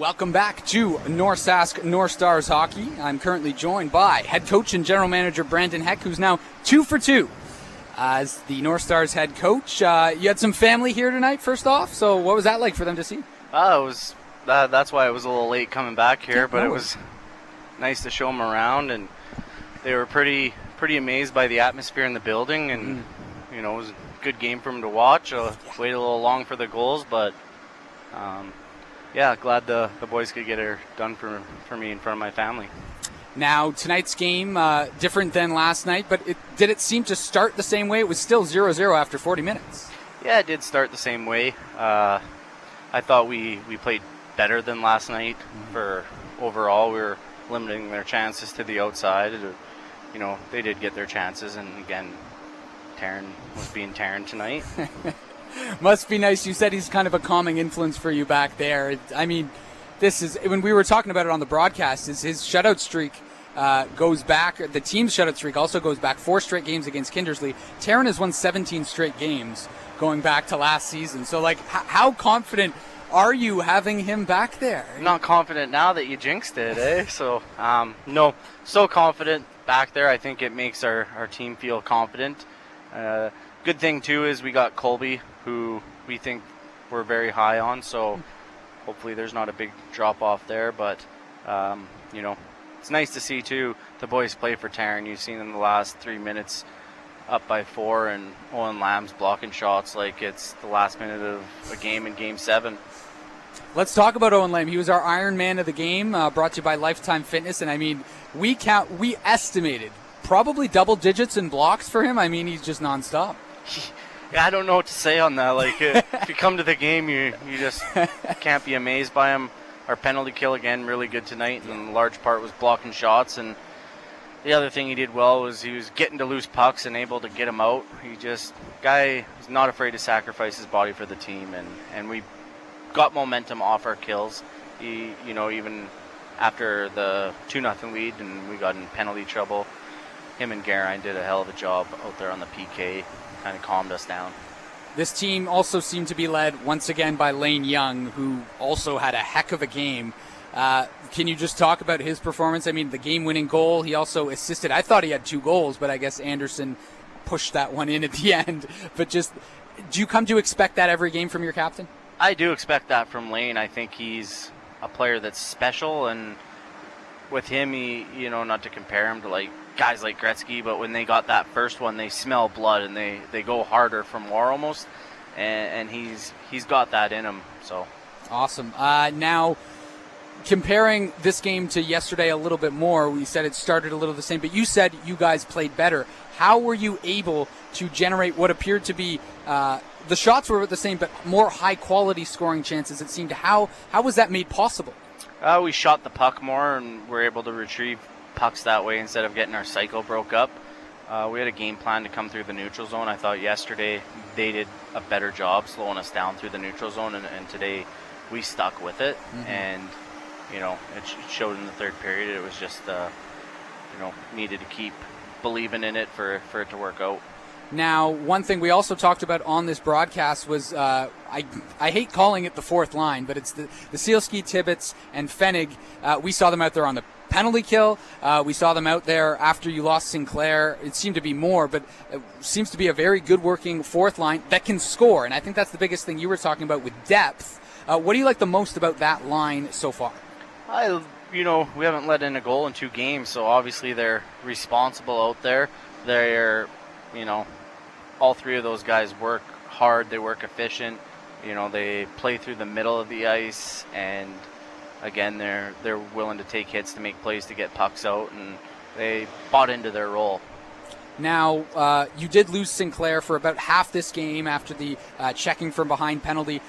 Welcome back to North Sask North Stars Hockey. I'm currently joined by head coach and general manager Brandon Heck, who's now 2 for 2 as the North Stars head coach. You had some family here tonight, first off, so what was that like for them to see? It was that's why I was a little late coming back here, but it was nice to show them around, and they were pretty amazed by the atmosphere in the building, and it was a good game for them to watch. Waited a little long for the goals, but glad the boys could get it done for me in front of my family. Now, tonight's game, different than last night, but did it seem to start the same way? It was still 0-0 after 40 minutes. Yeah, it did start the same way. I thought we played better than last night. For overall, we were limiting their chances to the outside. They did get their chances, and again, Taryn was being Taryn tonight. Must be nice. You said he's kind of a calming influence for you back there. I mean, this is, when we were talking about it on the broadcast, his shutout streak goes back. The team's shutout streak also goes back 4 straight games against Kindersley. Taryn has won 17 straight games going back to last season. So, how confident are you having him back there? Not confident now that you jinxed it, eh? So, no, so confident back there. I think it makes our team feel confident. Good thing, too, is we got Colby, who we think we're very high on, so hopefully there's not a big drop-off there. But, it's nice to see, too, the boys play for Taryn. You've seen in the last 3 minutes up by 4, and Owen Lamb's blocking shots like it's the last minute of a game in Game 7. Let's talk about Owen Lamb. He was our Iron Man of the game, brought to you by Lifetime Fitness, and I mean, we estimated probably double digits in blocks for him. I mean, he's just nonstop. Yeah, I don't know what to say on that. If you come to the game, you just can't be amazed by him. Our penalty kill, again, really good tonight, and a large part was blocking shots. And the other thing he did well was he was getting to loose pucks and able to get them out. Guy is not afraid to sacrifice his body for the team, and we got momentum off our kills. Even after the 2-0 lead and we got in penalty trouble, him and Geraint did a hell of a job out there on the PK, kind of calmed us down. This team also seemed to be led once again by Lane Young, who also had a heck of a game. Can you just talk about his performance? I mean, the game-winning goal, he also assisted. I thought he had 2 goals, but I guess Anderson pushed that one in at the end. But just, do you come to expect that every game from your captain? I do expect that from Lane. I think he's a player that's special, and with him, not to compare him to guys like Gretzky, but when they got that first one, they smell blood and they go harder for more almost, and he's got that in him. So awesome. Now, comparing this game to yesterday a little bit more, we said it started a little the same, but you said you guys played better. How were you able to generate what appeared to be the shots were the same, but more high-quality scoring chances, it seemed? How was that made possible? We shot the puck more, and were able to retrieve pucks that way instead of getting our cycle broke up. We had a game plan to come through the neutral zone. I thought yesterday they did a better job slowing us down through the neutral zone, and today we stuck with it. And, it showed in the third period. It was just, needed to keep believing in it for it to work out. Now, one thing we also talked about on this broadcast was, I hate calling it the fourth line, but it's the Sealski, Tibbetts, and Pfennig. We saw them out there on the penalty kill. We saw them out there after you lost Sinclair. It seemed to be more, but it seems to be a very good working fourth line that can score. And I think that's the biggest thing you were talking about with depth. What do you like the most about that line so far? We haven't let in a goal in 2 games, so obviously they're responsible out there. They're, all 3 of those guys work hard. They work efficient. They play through the middle of the ice, and again, they're willing to take hits to make plays to get pucks out, and they bought into their role. Now, you did lose Sinclair for about half this game after the checking from behind penalty.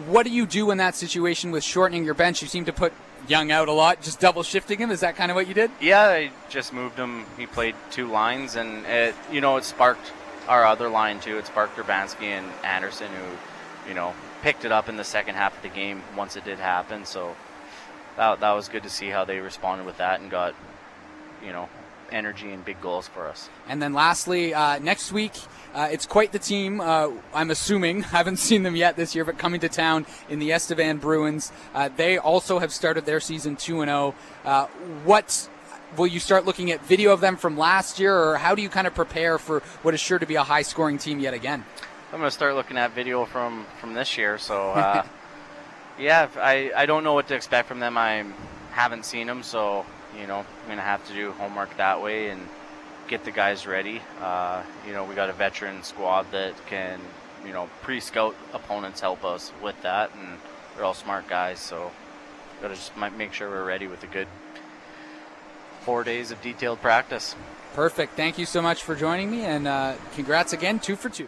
What do you do in that situation with shortening your bench? You seem to put Young out a lot, just double shifting him. Is that kind of what you did? Yeah, I just moved him. He played 2 lines, and it sparked our other line too. It sparked Urbanski and Anderson, who, picked it up in the second half of the game once it did happen. So that was good to see how they responded with that and got, energy and big goals for us. And then lastly, next week, it's quite the team. I'm assuming, haven't seen them yet this year, but coming to town in the Estevan Bruins. They also have started their season 2-0. What will you start looking at video of them from last year, or how do you kind of prepare for what is sure to be a high-scoring team yet again? I'm going to start looking at video from this year. So, yeah, I don't know what to expect from them. I haven't seen them, so, I'm going to have to do homework that way and get the guys ready. We got a veteran squad that can, pre-scout opponents, help us with that, and they're all smart guys, so got to just make sure we're ready with a good 4 days of detailed practice. Perfect. Thank you so much for joining me, and congrats again, 2 for 2.